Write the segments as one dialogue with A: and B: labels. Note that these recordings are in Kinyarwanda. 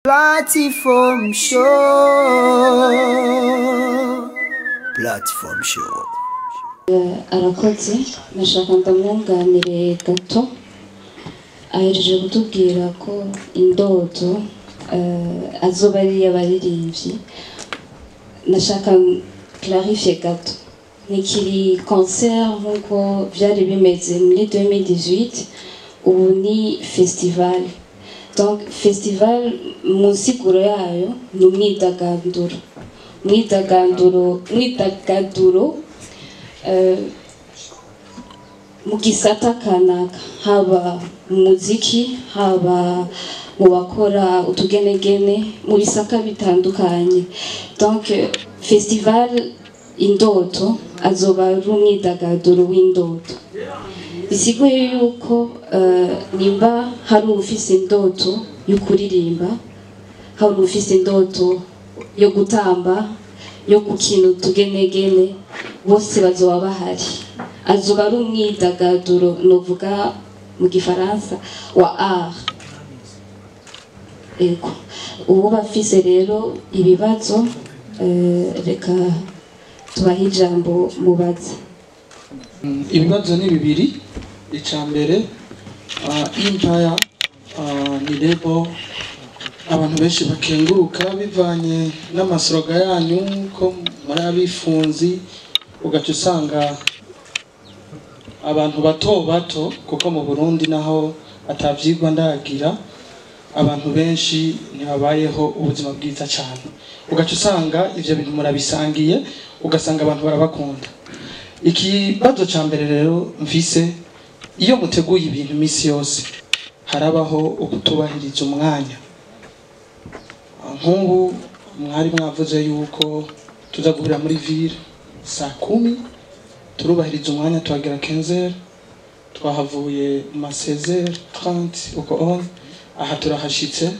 A: Platform show. Platform show.
B: Arakoze nashaka ndamwunganire gato ahereje kutubwira ko indoto azoba ari abaririmbyi nashaka clarifier gato nikiri concert nkuko byari bimeze muri 2018 ubu ni festival. Donc festival musiguro yayo ni mwidagaduro mu gisata kanaka, haba muziki, haba mu bakora utugenegene mu bisaka bitandukanye. Donc festival indoto azoba ari umwidagaduro w'indoto. Bisiguye yuko nimba hari ufise indoto yo kuririmba, hari ufise indoto yo gutamba, yo gukina utugenegene, bose bazoba bahari. Azoba ari umwidagaduro novuga mu gifaransa wa art. Ego ubu bafise rero ibibazo reka tubahe ijambo mubaze.
C: Ibibazo ni bibiri. Icambere Empire ni lebo abantu benshi bakenguruka bivanye n'amasroga yanyu ko muri abifunzi, ugaca usanga abantu bato kuko mu Burundi naho atavyigwa ndagira abantu benshi ntibabayeho ubuzima bwiza cyane, ugaca usanga ivyo bintu murabisangiye ugasanga abantu barabakunda. Ikibazo ca mbere rero mfise, iyo muteguye ibintu misi yose harabaho ukutubahiriza umwanya. Nk'ubu mwari mwavuze yuko tuza guhurira muri ville saa 10, turubahiriza umwanya tuhagera 15h, twahavuye ma 16h30 uko on aha turahashitse.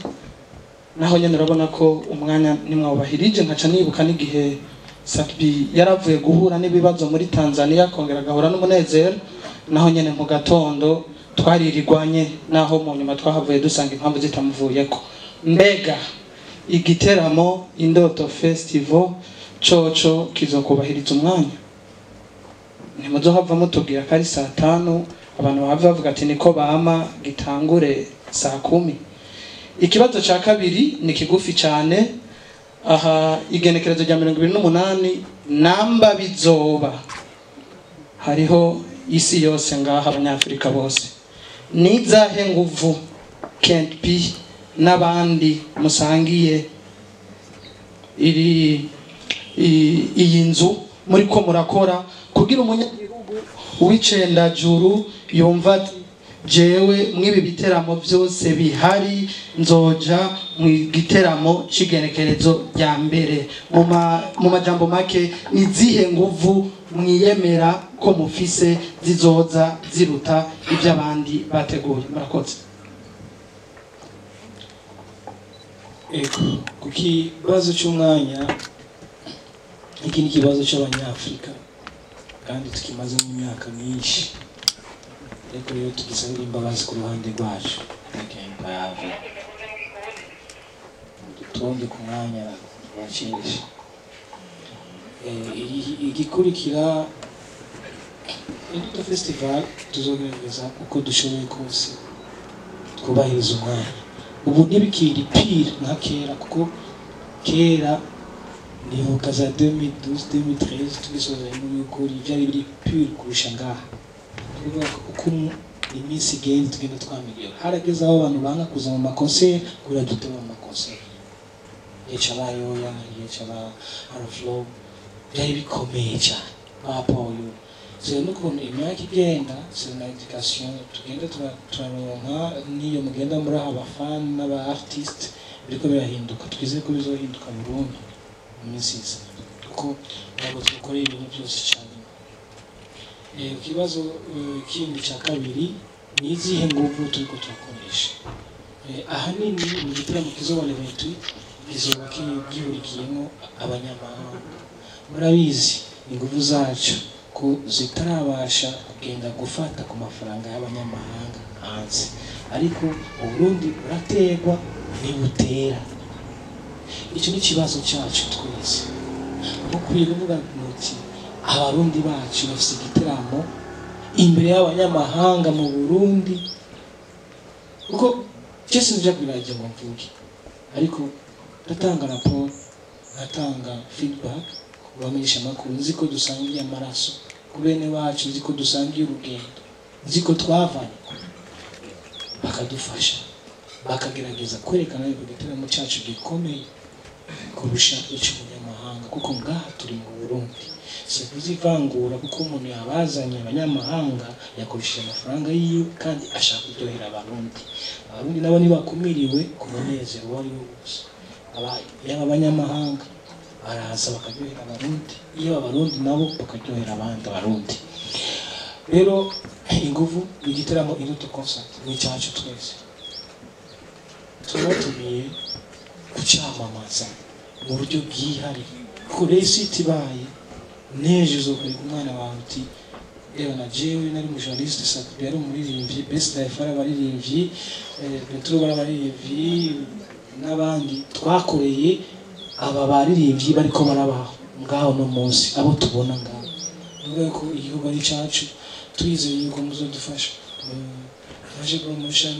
C: Naho nyene urabona ko umwanya nimwabahirije. Nkaca nibuka n'igihe Satbi yaravuye guhura n'ibibazo muri Tanzania kongera gahura n'umunezero, naho nyene mu gatondo twaririrwanye, naho mu nyuma twahavuye dusanga impamvu zitamuvuyeko. Mbega igiteramo Indoto Festival coco kizokubahiriza umwanya? Ntimuzohava mutubwira ko ari saa 5 abantu bavuga ati niko bama gitangure saa 10. Ikibazo ca kabiri ni kigufi cyane. Aha igenekerezo rya 28 namba bizoba hariho isi yose ngaha abanyafrika bose, nizahe nguvu Kent P n'abandi musangiye iyi nzu muri ko murakora kugira umunyagihugu w'icenda juru yumva ati jewe mwibi biteramo byose bihari nzoja mu giteramo cigenekerezo rya mbere. Mu majambo make nizihe nguvu mwiyemera ko mufise zizoza ziruta iby'abandi bateguye? Murakoze.
D: Kuki bazo cy'umwanya, iki ni kibazo cy'abanyafrika kandi tukimaze mu myaka myinshi, ariko rero tugisabira imbabazi ku ruhande rwacu. Tutonde ku mwanya wacishe. Igikurikira Indoto Festival tuzogerageza uko dushoboye kose twubahiriza umwanya. Ubu ntibikiri pire nka kera, kuko kera nibuka za 2012 2013 tugisoza mu bikuri byari biri pure kurusha ngaha. Kuvuga uko iminsi igenda tugenda twamiriye, harageze aho abantu banga kuza mu makonseri kura dutema mu makonseri yecabayoya yecaba haraflow byari bikomeye cyane bapoyo. C'est nous qu'on imyaka igenda, c'est une education tugenda turaronka niyo mugenda muri abafan n'aba artist biriko birahinduka. Twizeye ko bizohinduka mu Burundi mu minsi iza, kuko ntabwo tukoreye ibintu byose cyane. Ikibazo kindi cya kabiri ni izihe nguvu turiko turakoresha. Ahanini mu gitaramo kizoba le 28 kizoba gihurikiyemo abanyamahanga. Murabizi inguvu zacu ko zitarabasha kugenda gufata ku mafaranga y'abanyamahanga hanze, ariko Burundi burategwa ni butera icyo ni ikibazo cyacu twese mukwiye kuvuga muti abarundi bacu bafite igiteramo imbere y'abanyamahanga mu Burundi kuko cyese nje kwiraje ngo mvuge ariko ndatanga raporo ndatanga feedback kubamenyesha amakuru nzi ko dusangiye amaraso ku bene bacu nzi ko dusangiye urugendo nzi ko twavanye bakadufasha bakagerageza kwerekana yuko igiteramo cyacu gikomeye kurusha icy'umunyamahanga kuko ngaha turi mu Burundi si kuzivangura kuko umuntu yabazanye abanyamahanga yakoresheje amafaranga yiwe kandi ashaka kuryohera abarundi nabo nibakumiriwe ku munezero wari wose yaba abanyamahanga baraza bakaryohera abarundi iyo abarundi nabo bakaryohera abandi abarundi rero inguvu igiteramo Induto Concert ni cyacu twese turatumiye kucyamamaza mu buryo bwihariye kure siti baye neje uzokora umwana wawe uti ewa na jewe nari mu journaliste Safi yari umuririmbyi Best Life baririmbyi Petro baririmbyi n'abandi twakoreye aba baririmbyi bariko barabaho ngaho no munsi abo tubona ngaho nubwo ko igihugu ari cyacu twizeye yuko muzodufasha faje promotion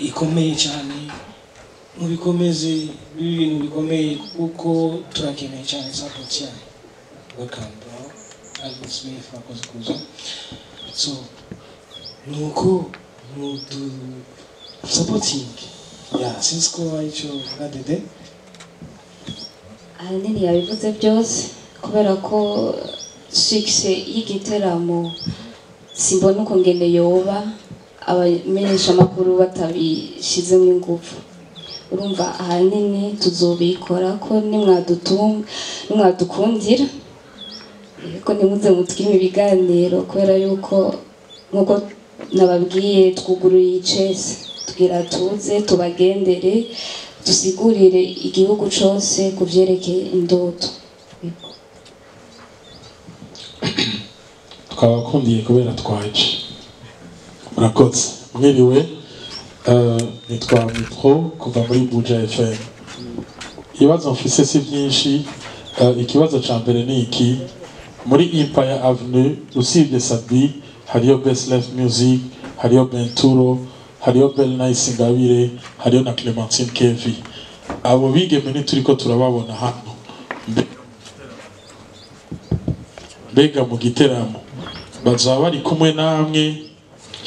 D: ikomeye cyane mubikomeze ibintu bikomeye kuko turakeneye cyane support cyane welcome bro Alvin Smith wakoze kuza so nuko mudu supporting since ko icyo gadede
B: ahanini yabivuze byose kubera ko success y'igiteramo simbona uko ngene yoba abamenyesha amakuru batabishizemo ingufu urumva ahanini tuzobikora ko nimwadukundira ko nimuze mutwime ibiganiro kubera yuko nkuko nababwiye twuguruye icese tugira tuze tubagendere dusigurire igihugu cyose kuvyerekeye indoto
E: twabakundiye kubera twaje murakoze mwiriwe nitwa Mitro kuva muri Buja FM ibibazo mfise si byinshi ikibazo ca mbere ni iki muri Empire Avenue usibye Sabi hariyo Best Life Music hariyo Benturo hariyo Bell Nice Ngabire hariyo na Clementine Kevi abo bigeme ni turiko turababona hano mbega mu giteramo bazaba bari kumwe namwe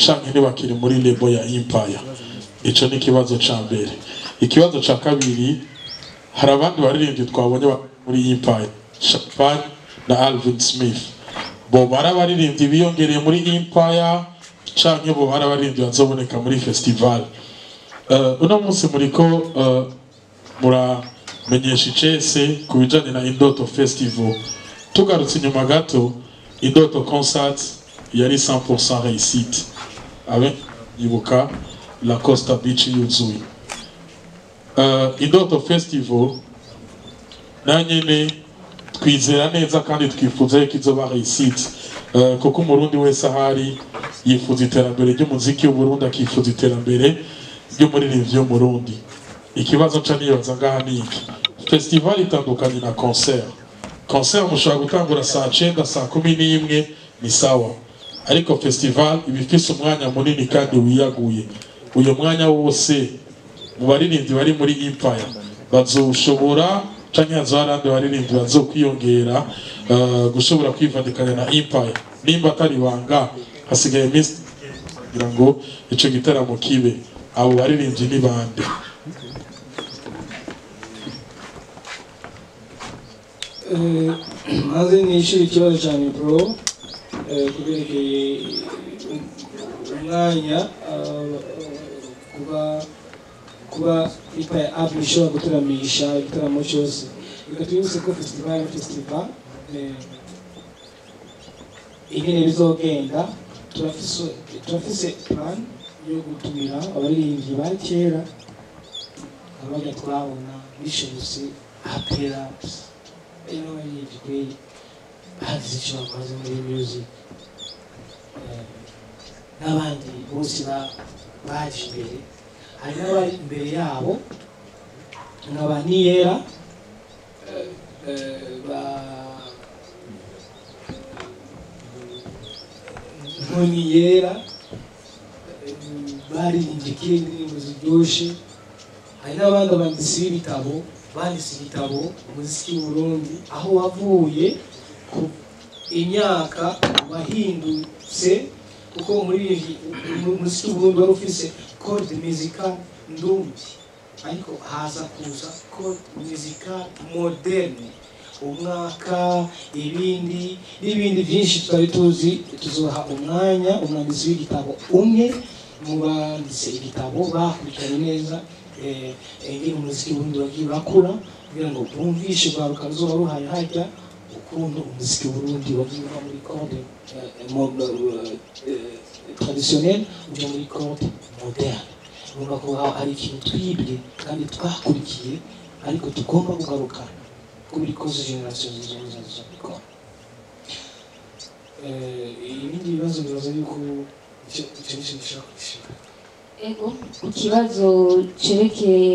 E: canke ntibakiri muri lebo ya Empire ico ni ikibazo ca mbere ikibazo ca kabiri hari abandi baririmbyi twabonye muri Empire Champagne na Alvin Smith bo barabaririmbyi biyongereye muri Empire canke bo barabaririmbyi bazoboneka muri festival uno munsi muriko muramenyesha icese kubijanye na Induto Festival tugarutse inyuma gato Induto Concert yari 100% réussite avec ibuka la Costa Beach yuzuye Induto Festival nanyene twizera neza kandi twifuza ko izoba réussite kuko umurundi wese ahari yifuza iterambere ry'umuziki w'Uburundi akifuza iterambere ry'umuririmbyi w'Umurundi ikibazo ca nibaza ngaha niki festival itandukanye na concert mushobora gutangura saa 9 saa 11 ni sawa ariko festival ibifise umwanya munini kandi wiyaguye uyo mwanya wose mu baririmbyi bari muri Empire bazoshobora canke hazarande baririmbyi bazokwiyongera gushobora kwivandikanya na Empire nimba atari banga hasigaye iminsi kugira ngo ico gitaramo kibe abo baririmbyi ni bande
D: maze nishuri ikibazo cyane bro kuberekeye umwanya kuba Empire Avenue ishobora gutaramisha igitaramo cyose reka twibutse ko festival ingene bizogenda turafise plan yo gutumira abaririmbyi ba kera abajya twabona bishobotse apera baririmbyi bazi icyo bakoze muri music n'abandi bose baje imbere hari n'abari imbere yabo nkaba niyera nkoni yera baririmbye indirimbo ziryoshe. Hari n'abandi banditsi b'ibitabo banditse igitabo umuziki w'Uburundi aho wavuye ku imyaka wahindutse, kuko muri umuziki w'Uburundi wari ufise code musical ndundi, ariko haza kuza code musical moderne, umwaka ibindi n'ibindi byinshi tutari tuzi. Tuzoha umwanya umwanditsi w'igitabo umwe mu banditse igitabo bakurikiranye neza ingene umuziki w'Uburundi wagiye urakura, kugira ngo bumvishe urwaruka ruzoba ruhaye hajya ukuntu umuziki w'Uburundi wagiye uva muri code traditionnel uja muri code moderne. Urumva ko hari ikintu twibwe kandi twakurikiye, ariko tugomba kugaruka kuri cause generation zizoza bikora. Ibindi bibazo bibaza yuko icyo nishaka kwishura.
B: Ego, ikibazo cerekeye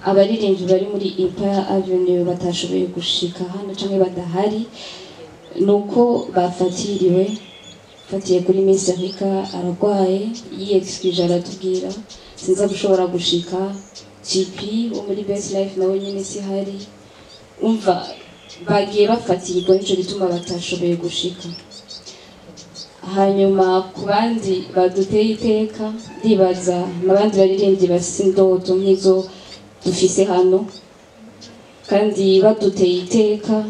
B: abaririmbyi bari muri Empire Avenue batashoboye gushika hano canke badahari, nuko bafatiriwe fatiye kuri Miss Africa aragwaye, yexcuse aratubwira sinza gushobora gushika. GP wo muri Best Life nawe nyine si hari, umva bagiye bafatirwa nico gituma batashoboye gushika. Hanyuma ku bandi baduteye iteka, ndibaza n'abandi baririmbyi bafise indoto nk'izo dufise hano, kandi baduteye iteka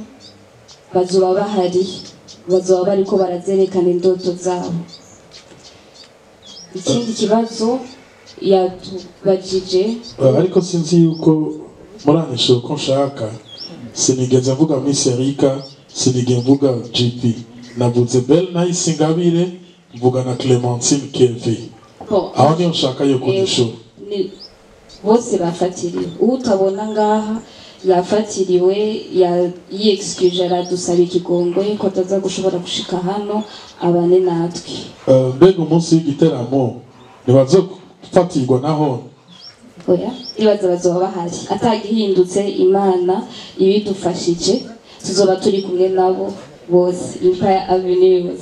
B: bazoba bahari, bazoba bariko barazerekana indoto zabo. Ikindi kibazo yatubajije,
E: ariko sinzi yuko muranyishe uko nshaka, sinigeze mvuga Miss Erika, sinigeze mvuga GP, navuze Belle Nice Ingabire, mvuga na Clementine Kevin. Aho niyo nshaka yo kudishura.
B: Bose bafatiriwe, utabona ngaha yafatiriwe, yexcuse aradusaba ikigongo ko ataza gushobora gushika hano abane natwe.
E: Mbega umunsi w'igiteramo ntibazofatirwa naho?
B: Oya, ibaza bazoba bahari, atagihindutse Imana ibidufashije tuzoba turi kumwe nabo bose. Empire Avenue.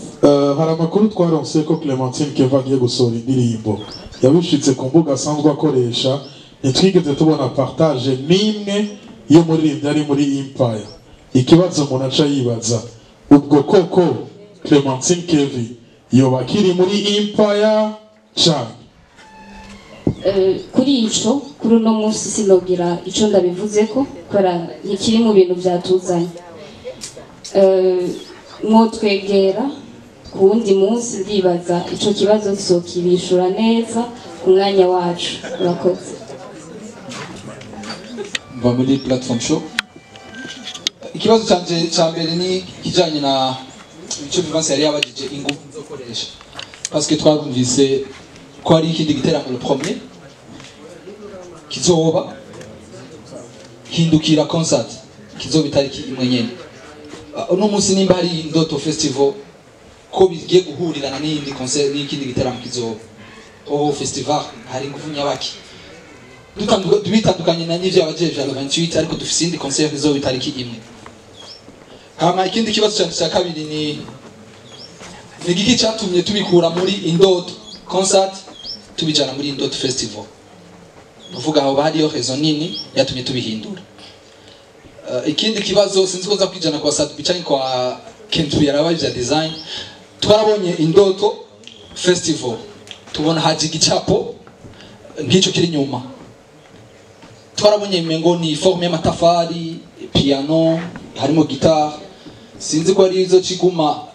E: Hari amakuru twaronse ko Clementine Keva agiye gusohora indirimbo, yabishitse ku mbuga asanzwe akoresha, ntitwigeze tubona partage n'imwe iyo muririmbyi ari muri Empire. Ikibazo umuntu aca yibaza, ubwo koko Clementine Kevin yoba akiri muri Empire cyane?
B: Kuri ico kuri uno munsi sinobwira ico ndabivuze ko kora ntikiri mu bintu byatuzanye. Mwotwegera ku wundi munsi, ndibaza ico kibazo kisokibishura neza ku mwanya wacu. Urakoze.
F: Mva muri Platform Show. Ikibazo canje ca mbere ni kijanye na icyo Vivansi yari yabajije ingufu nzokoresha, parce que twabumvise ko hari ikindi giteramo le premier kizoba hindukira concert kizoba itariki imwe nyene. Uno munsi nimba hari Indoto Festival ko bigiye guhurirana n'indi concert n'ikindi giteramo kizoba festival, hari ingufu nyabaki bitandukanye na n'ivyo abajeje 28, ariko dufise indi concert izoba itariki imwe. Hama ikindi kibazo cya kabiri ni giki cyatumye tubikura muri Indoto concert tubijana muri Indoto Festival. Uvuga aho bariyo raison nini yatumye tubihindura. Ikindi kibazo sinzi ko za kwijana kwa Satu bicanye kwa Kentu yarabaje design. Twarabonye Indoto Festival, tubona haji gicapo nk'ico kiri nyuma. Twarabonye imengo ni forme y'amatafari, piano, harimo guitar. Sinzi ko ari izo kiguma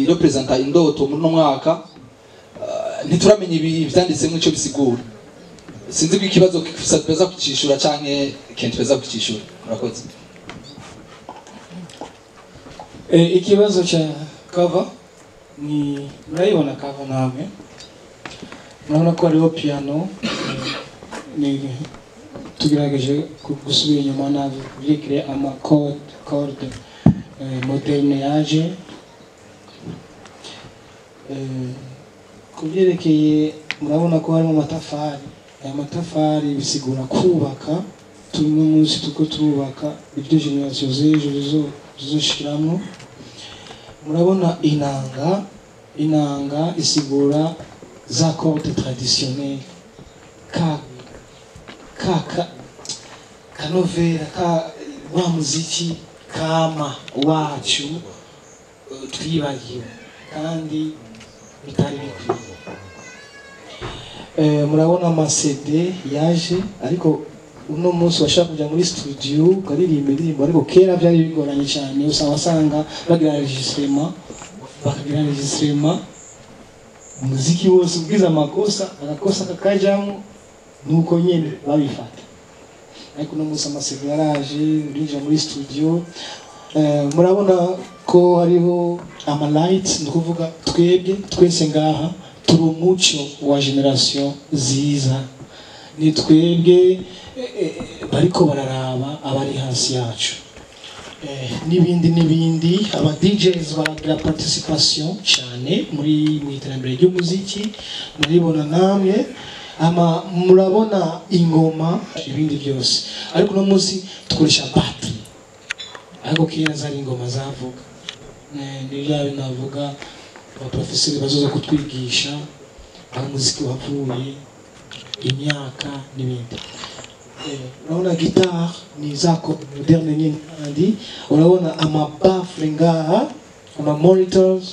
F: representa Indoto muri no mwaka. Ntituramenye ibi byanditse nk'ico bisigura. Sinzi ko ikibazo kifisa kucishura canke Kentu peza kucishura. Murakoze.
D: Ikibazo cha cover ni murayibona cover namwe, murabona ko hariho piano, ni tugerageje gusubira inyuma navyo kurekere ama corde moderne yaje. Kubyerekeye murabona ko harimo amatafari, aya matafari bisigura kubaka turi n'umunsi tuko turubaka ibyo generasiyo z'ejo zizoshikiramwo. Murabona inanga isigura za corde traditionnelle, kanovera wa muziki kama wacu twibagiwe kandi bitari bikwiye. Murabona amasede yaje, ariko uno munsi washaka kujya muri studio ukaririmba indirimbo, ariko kera byari bigoranye cyane. Wasanga bagira enregistrement umuziki wose ubwiza agakosa kakajyamo, nuko nyine babifata. Ariko uno munsi amasede yaraje, urinjira muri studio. Murabona ko hariho amalight, ni ukuvuga twebwe twese ngaha turi umuco wa generation ziza, ni twebwe bariko bararaba abari hasi yacu. N'ibindi aba DJs baragira participation cyane muri iterambere ry'umuziki, muribona namwe. Murabona ingoma, ibindi byose. Ariko uno munsi dukoresha battery, ariko kera zari ingoma zavuga. Ni byawe navuga abaprofeseri bazoza kutwigisha aho umuziki wavuye, imyaka n'ibindi. Urabona guitar ni zako moderne nyine, kandi urabona amabafle ngaha, monitors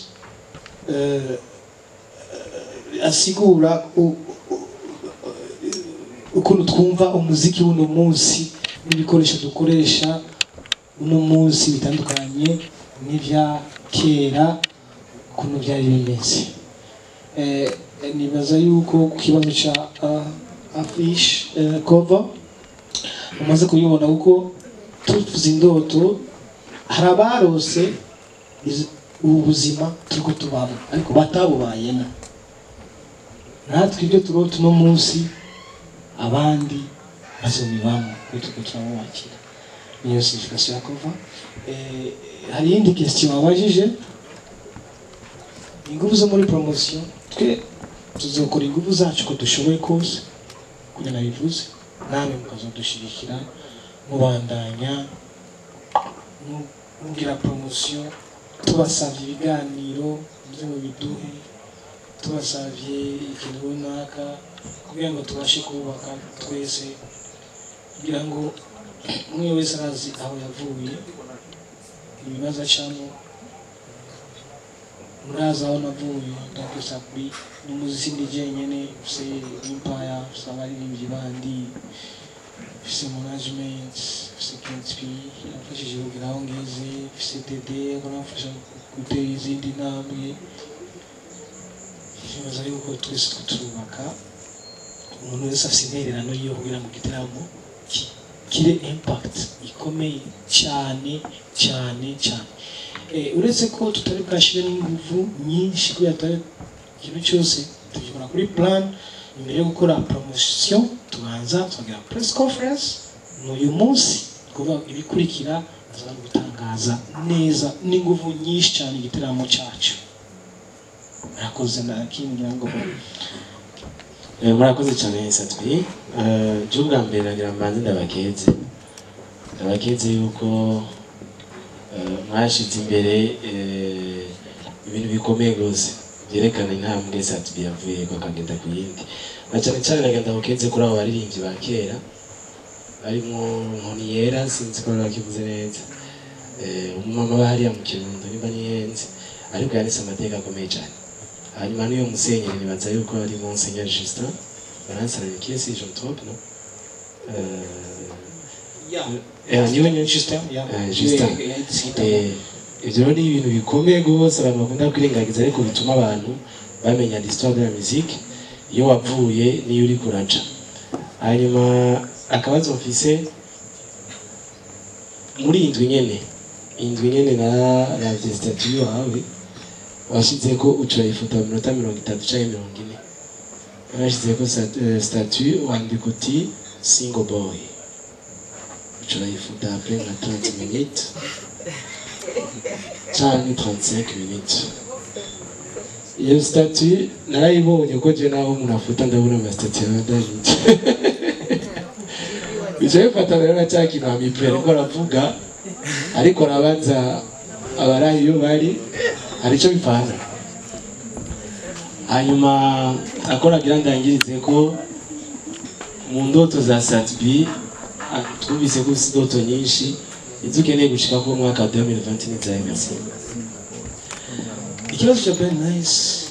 D: asigura ukuntu twumva umuziki w'uno munsi, n'ibikoresho dukoresha uno munsi bitandukanye n'ibya kera ukuntu byari bimeze. Nibaza yuko ku kibazo cya affiche cover umaze kubibona, kuko tuvuze indoto hari abarose ubu buzima turiko tubamo ariko batabubayemo. Natwe ibyo turota uno munsi abandi bazobibamo, kuko turabubakira. Niyo signification ya cover. Hari indi question wabajije, ingufu zo muri promotion. Twe tuzokora ingufu zacu ko dushoboye kose, kugira nabivuze, namwe mukazodushirikira mubandanya mugira promotion. Tubasavye ibiganiro byo biduhe, tubasavye ikintu runaka kugira ngo tubashe kubaka twese, kugira ngo umwe wese arazi aho yavuye, ibibazo acamo. Muraza aho navuye, donc sabri n'umuziki ndi jenyene, ufise empire, ufise abaririmbyi bandi, ufise management, ufise KNP yafashije kugira aho ngeze, ufise DD akanafasha gutera izindi ntambwe. Nibaza yuko twese turubaka, umuntu wese afise intererano yiwe kugira ngo gitaramo kire impact ikomeye cyane cyane cyane. Uretse ko tutari bwashire n'ingufu nyinshi kubera atari ikintu cyose tugikora kuri plan. Imbere yo gukora promotion tubanza tugira press conference n'uyu munsi, kuva ibikurikira aza gutangaza neza n'ingufu nyinshi cyane igitaramo cyacu. Murakoze nakingira ngo
G: murakoze cyane Satwi. Cyo bwa mbere nagira mbanze ndabakeze yuko mwashize imbere ibintu bikomeye rwose byerekana intambwe Satwi yavuye ko akagenda ku yindi. Na cyane cyane nagenda bakeze kuri abo baririmbyi ba kera barimo Nkoniyera, sinzi ko bakivuze neza, umumama bahariya mu Kirundo niba niyenze, ariko yanditse amateka akomeye cyane. Hanyuma niyo musenyeri nibaza yuko ari Monseigneur Justin baransaranye kesi Jean Trop, no? Niwe nyine Justin. Ibyo ni ibintu bikomeye rwose abantu bakunda kwirengagiza, ariko bituma abantu bamenya l'histoire de la musique iyo wavuye niyo uri kuraca. Hanyuma akabazo mfise muri indwi nyene na statue yawe washize ko ucurayifuta minota 30 cyangwa 40. Washize ko statue wandika uti single boy, ucurayifuta après 30 minutes cyangwa 35 minutes. Iyo statue narayibonye ko je naho umuntu afuta ndabona ama statue y'abadajije. bicaye fata rero cyaki na mipere ko aravuga ariko arabanza abarahi iyo bari arico bipana hanyuma akora gira ndangirize ko mu ndoto za Satbi twumvise ko ufite indoto nyinshi izo ukeneye gushika ko mwaka wa 2020 n'izayemerse.
D: Ikibazo cha Ben Nice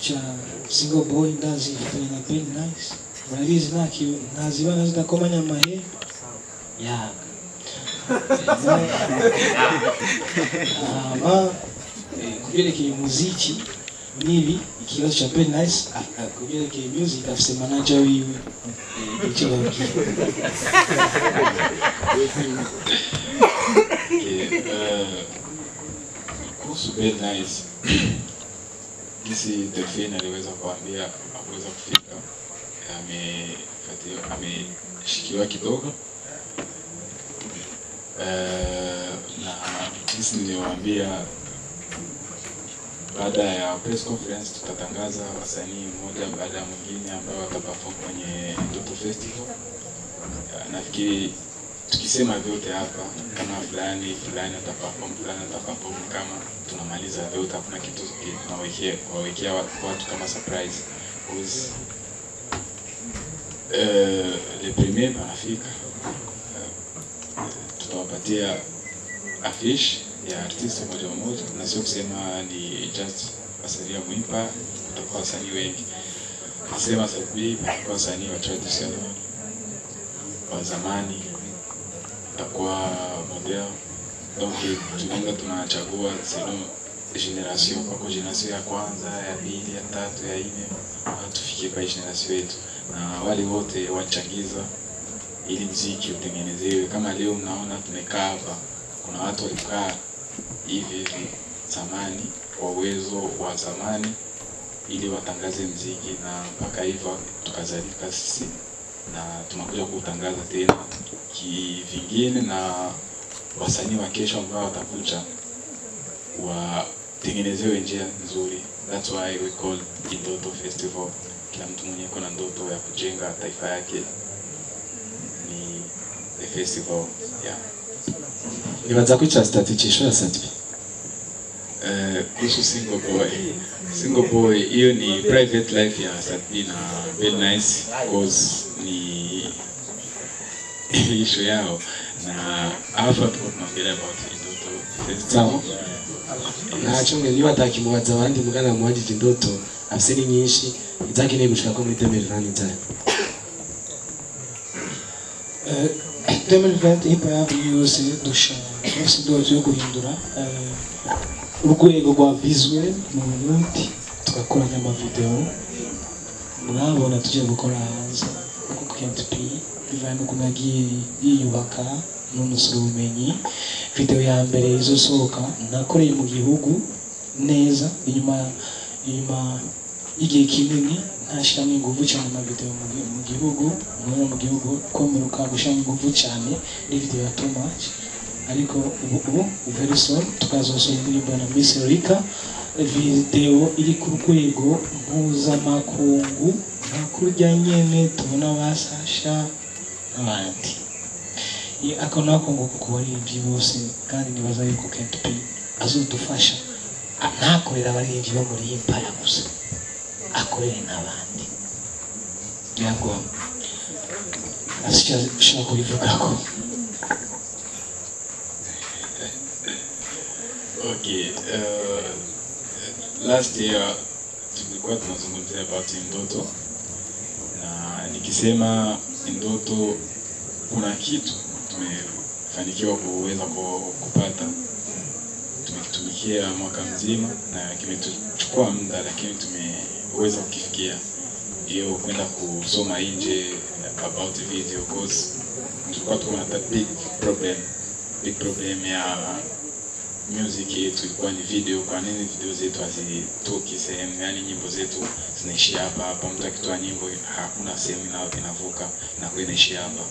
D: cha single boy ndazi ifanya na Ben Nice murabizi ntazibana zidakomanya amahe yaga kubyerekeye muziki nibi ikibazo cha Ben Nice kubyerekeye music afise manager wiwe icyo babwiye.
H: Kuhusu Ben Nice jinsi Delphine aliweza kuambia hakuweza kufika, ameshikiwa kidogo na jinsi niliwaambia, baada ya press conference tutatangaza wasanii mmoja baada ya mwingine ambao wataperform kwenye Ndoto Festival. Nafikiri tukisema vyote hapa kama fulani ataperform, fulani ataperform, kama tunamaliza vyote hakuna kitu tunawekea watu kama surprise. Because les premiers wanafika, tutawapatia affiche ya artist moja na sio kusema ni just wasanii wa Mwimpa, tutakuwa wasanii wengi. Nasema Satbi tutakuwa wasanii wa traditional wa zamani, tutakuwa model. Donc tunachagua selon generation, kwa generation ya kwanza, ya pili, ya tatu, ya nne, tufikie kwa generation yetu, na wale wote wachangiza ili muziki utengenezewe. Kama leo mnaona tumekaa hapa, kuna watu walikaa hivi zamani kwa uwezo wa zamani ili watangaze muziki, na mpaka hivyo tukazalika sisi na tunakuja kutangaza tena kivingine, na wasanii wa kesho ambao watakuja watengenezewe njia nzuri. That's why we call Ndoto Festival. Kila mtu mwenye kuna ndoto ya kujenga taifa yake ni the festival. Yeah.
G: Nibaza kwica strategy ya Satbi.
H: Kuhusu single boy hiyo ni private life ya Satbi na Ben Nice, because ni issue yao, na hapa tuko tunaongelea about Ndoto Festival.
G: Na chunge niba takimubaza abandi mugana muhajije Ndoto afise ni nyinshi izakeneye gushika ko muri 2020 cyane.
D: 2020 ipa yose dushaka dozo yo guhindura urwego rwa visual mu Burundi, tugakoranya ama video murabona tuje gukora hanze kuko KNTP bivanye no kunagiye yiyubaka n'umusoro ubumenyi. Video ya mbere izosohoka nakoreye mu gihugu neza, inyuma igihe kinini ntashiramo ingufu cyane mu video mu gihugu komeruka gushaka ingufu cyane ni video ya too much, ariko ubu very soon tukazosohora indirimbo na Miss Erika, video iri ku rwego mpuzamakungu nka kurya nyene tubona basasha n'abandi. Akona ko ngo kubaririmbyi bose, kandi nibaza yuko KNTP azodufasha ntakorera abaririmbyi bo muri Impala gusa, akorere n'abandi. Yego ashaka kubivugako.
H: Okay, last year tulikuwa tunazungumzia about Ndoto, na nikisema Ndoto kuna kitu tumefanikiwa kuweza kupata, tumekitumikia mwaka mzima na kimetuchukua muda, lakini tumeweza kukifikia. Hiyo kwenda kusoma nje about video, because tulikuwa tuna big problem ya music yetu ilikuwa ni video. Kwa nini video zetu hazitoki sehemu, yani nyimbo zetu zinaishia hapa, mtu akitoa nyimbo hakuna sehemu inavuka na inaishia hapa.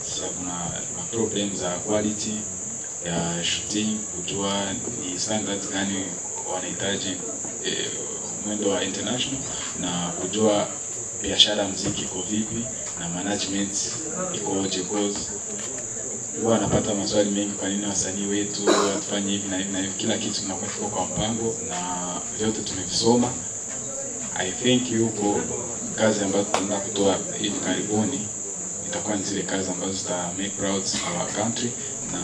H: Sasa kuna problem za quality ya shooting, kujua ni standards gani wanahitaji mwendo wa international, na kujua biashara muziki kwa vipi, na management ikoje, cause huwa anapata maswali mengi, kwa nini wasanii wetu wafanye hivi na hivi na hivi. Kila kitu kinakuwa kwa mpango na vyote tumevisoma. I think yuko kazi ambazo tunaenda kutoa hivi karibuni itakuwa ni zile kazi ambazo zita make proud our country na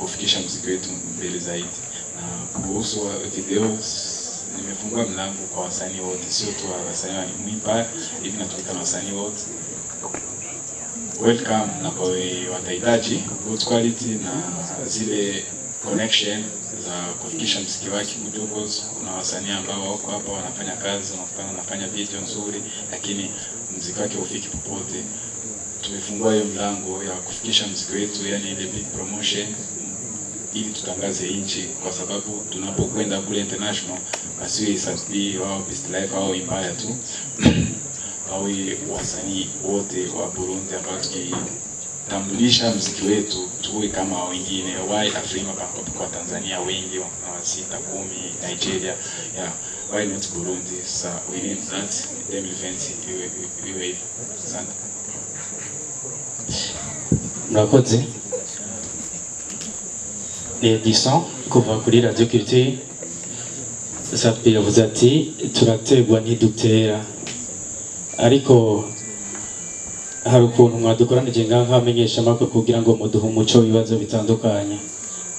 H: kufikisha muziki wetu mbele zaidi. Na kuhusu videos, nimefungua mlango kwa wasanii wote, sio tu wasanii wa Mwimpa, hivi natumika na wasanii wote. Welcome, na kwa watahitaji good quality na zile connection za kufikisha muziki wake mdogo. Kuna wasanii ambao wako hapa wanafanya kazi, wanafanya video nzuri, lakini muziki wake ufiki popote. Tumefungua hiyo mlango ya kufikisha muziki wetu, yani ile big promotion, ili tutangaze nchi, kwa sababu tunapokwenda kule international basi SATB wao Best Life au Empire tu au wasanii wote wa Burundi ambao tukitambulisha muziki wetu tuwe kama wengine. Why Afrika kwa Tanzania wengi na 6 10 Nigeria, yeah, why not Burundi? So we need that 2020 iwe sana.
G: Murakoze. Ni Edison kuva kuri Radio Culture. SATB yavuze ati turategwa ntidutera, ariko hari ukuntu mwadukoranije nk'amenyesha makuru kugira ngo muduhe umuco w'ibibazo bitandukanye,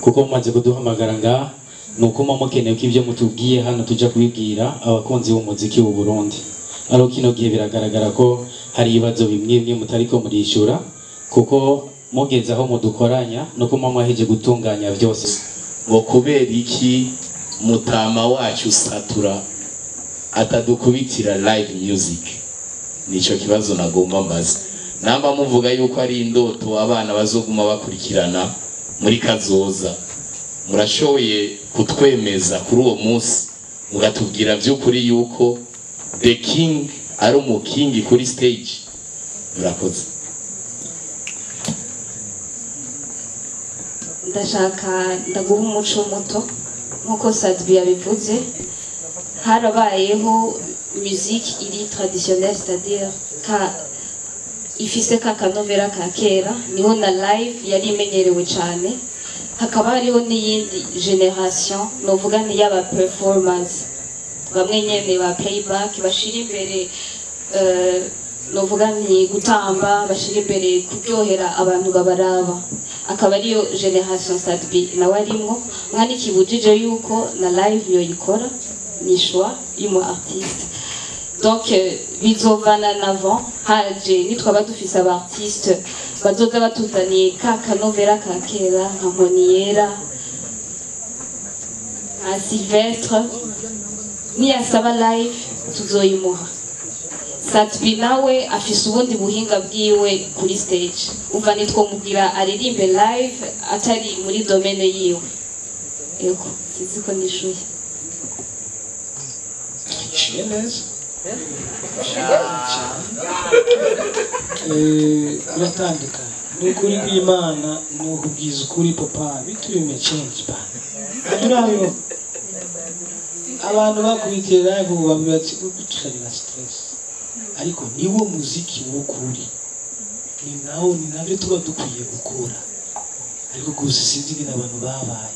G: kuko mumaze kuduhamagara ngaha nuko mukeneye ko ibyo mutubwiye hano tujya kubibwira abakunzi b'umuziki w'u Burundi. Ariko kino gihe biragaragara ko hari ibibazo bimwe mutariko murishura, kuko mugeze aho mudukoranya no kuma mwaheje gutunganya byose.
I: Ngo kubera iki mutama wacu Satura atadukubitira live music? Nico kibazo nagomba mbaza. Namba muvuga yuko ari indoto abana bazoguma bakurikirana muri kazoza, murashoboye kutwemeza kuri uwo munsi mugatubwira by'ukuri yuko The King ari umukingi kuri stage? Murakoze.
B: Ndashaka ndaguha umuco muto nkuko SATB yabivuze. Harabayeho musique iri traditionnelle, c'est-à-dire ka ifise ka kanovera ka kera, niho na live yari imenyerewe cyane. Hakaba hariho n'iyindi generation novuga ni y'aba performance, bamwe nyene ba playback bashira imbere novuga ni gutamba, bashira imbere kuryohera abantu babaraba. Akaba ariyo generation SATB nawe arimwo. Mwani kibujije yuko na live yo yikora ni choix y'umu artiste. Donc bizovana n'avant haje nitwaba dufise aba artiste bazoza batuzaniye ka kanovera ka kera nka Moniyera, nka Sylvestre, ni asaba live tuzoyimuha. SATB nawe afise ubundi buhinga bwiwe kuri stage, umva nitwo mubwira aririmbe live atari muri domaine yiwe. Ego siziko nishuye
D: aratandika n'ukuri kw'Imana n'ukubwiza ukuri papa bitubime change ba adurayo abantu bakubitiye live babibatse gutusarira stress, ariko niwo muziki w'ukuri, ni nawo ni navyo tuba dukwiye gukora. Ariko gusa sinzi ibintu abantu babaye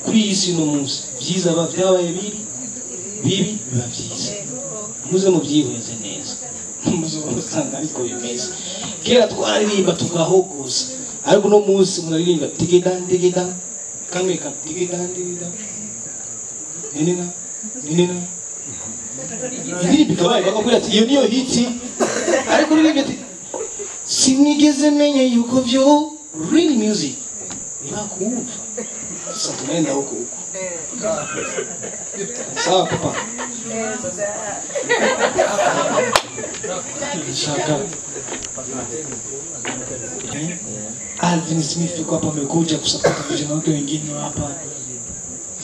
D: kuri isi no munsi byiza bavyabaye bibi biba byiza, muze mubyihweze neza muze usanga ariko bimeze. Kera twaririmba tugahogoza, ariko no munsi munaririmba tigida kamwe ka tigida nina indirimbo ikabaye bakakubwira ati iyo niyo hiti, ariko uririmba ati sinigeze menya yuko byo real music nibakumva. Sasa tunaenda huko sawa papa. Shaka Alvin Smith yuko hapa amekuja kusapota vijana wake wengine hapa.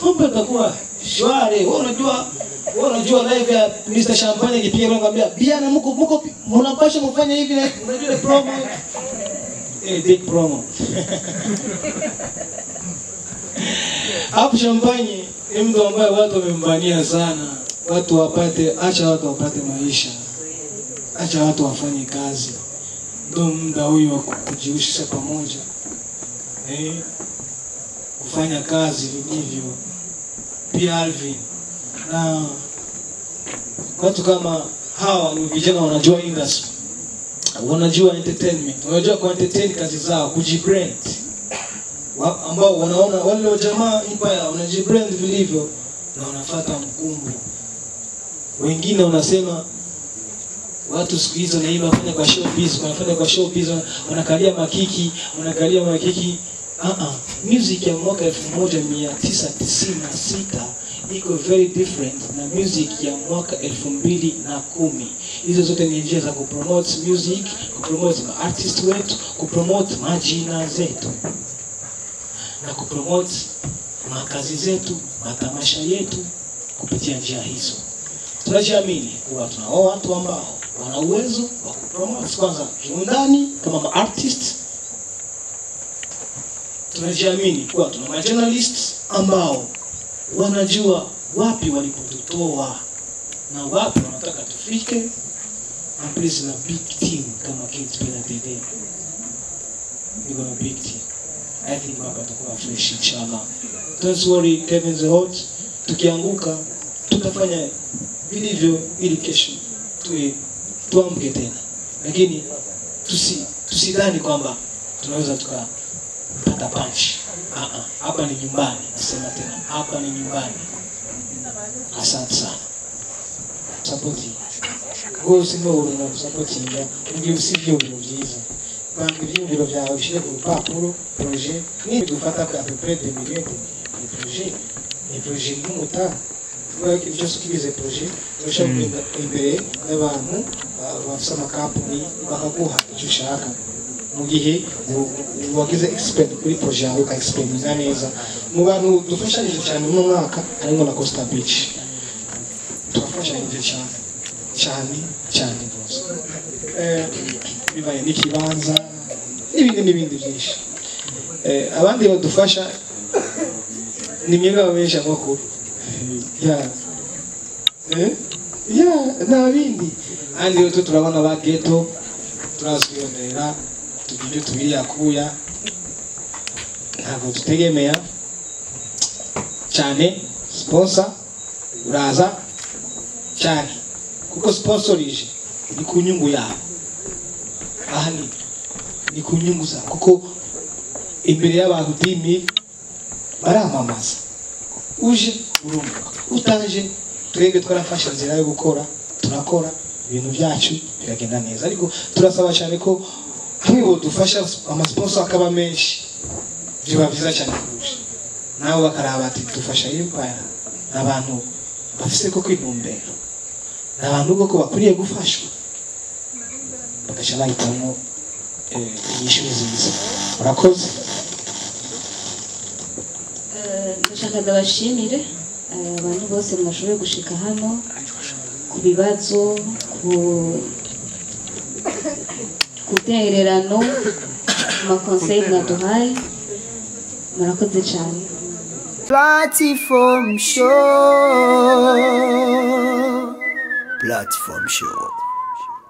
D: Mambo yatakuwa shwari. Unajua live ya Mr. Champagne ikipiga ngambia biana mko mnapasha mfanye hivi na unajua promo. Big promo. Hapo Champagne ni mtu ambaye watu wamembania sana. Watu wapate, acha watu wapate maisha. acha watu wafanye kazi, ndio muda huyo wa kujihusisha pamoja, kufanya kazi vilivyo. Pia Alvin na watu kama hawa ni vijana wanajua industry, wanajua entertainment, wanajua ku entertain kazi zao, kujibrand, ambao wanaona wale jamaa Empire wanajibrand vilivyo na wanafuata mkumbo. Wengine wanasema watu siku hizo naimba wanafanya kwa showbiz, wanakalia makiki. Music ya mwaka 1996 iko very different na music ya mwaka 2010. Hizo zote ni njia za kupromote music, kupromote artist wetu, kupromote majina zetu na kupromote makazi zetu, matamasha yetu kupitia njia hizo. Tunajiamini kuwa tunao watu ambao wana uwezo wa kupromote kwanza kiundani kama artist. Tunajiamini kuwa tuna journalists ambao wanajua wapi walipotutoa na wapi wanataka tufike, na please na big team kama Kings Pela TV. Niko na big team. I think mwaka tutakuwa fresh inshallah. Don't worry, Kevin the Hot, tukianguka tutafanya vilivyo ili kesho tuamke tena, lakini tusidhani kwamba tunaweza tukapata punch. Hapa ni nyumbani, nasema tena, hapa ni nyumbani. Asante sana. Support. Go singo na support inga. Ngi usivyo byiza. Bangi by'ibiro byawe bishire ku rupapuro projet ni dufata à peu près 2 millions de projet nk'umuta. Waki byose kibize projet turashaka imbere y'abantu bafite amakampani bakaguha icyo ushaka. Mu gihe wagize expert kuri projet yawe ka experience neza mu bantu dufashanyije cyane mu mwaka harimo na Costa Beach. Twafashanyije cyane rwose. Bibaye n'ikibanza n'ibindi byinshi. Abandi badufasha ni mwebwe ababesha amakuru. N'abindi andi rero turabona ba ghetto turaswiyondera tugire tubiri yakuya ntabwo tutegemea cyane sponsor uraza cyane kuko sponsorije ni ku nyungu yawe. Ahani ni ku nyungu za kuko imbere y'abantu dimi baramamaza uje urumva utaje twebwe twarafasha nzira yo gukora turakora ibintu byacu biragenda neza, ariko turasaba cyane ko hamwe bo dufasha amasponsor akaba menshi biba byiza cyane kurusha nawe bakaraba ati dufasha Empire n'abantu bafise ko kwintumbera n'abantu bwo bakuriye gufashwa bagaca bahitamo inyishu nziza. Murakoze.
B: Ndashaka ndabashimire abantu bose mwashoboye gushika hano ku bibazo, ku tererano, ma conseil mwaduhaye. Murakoze cyane.
A: Platform show.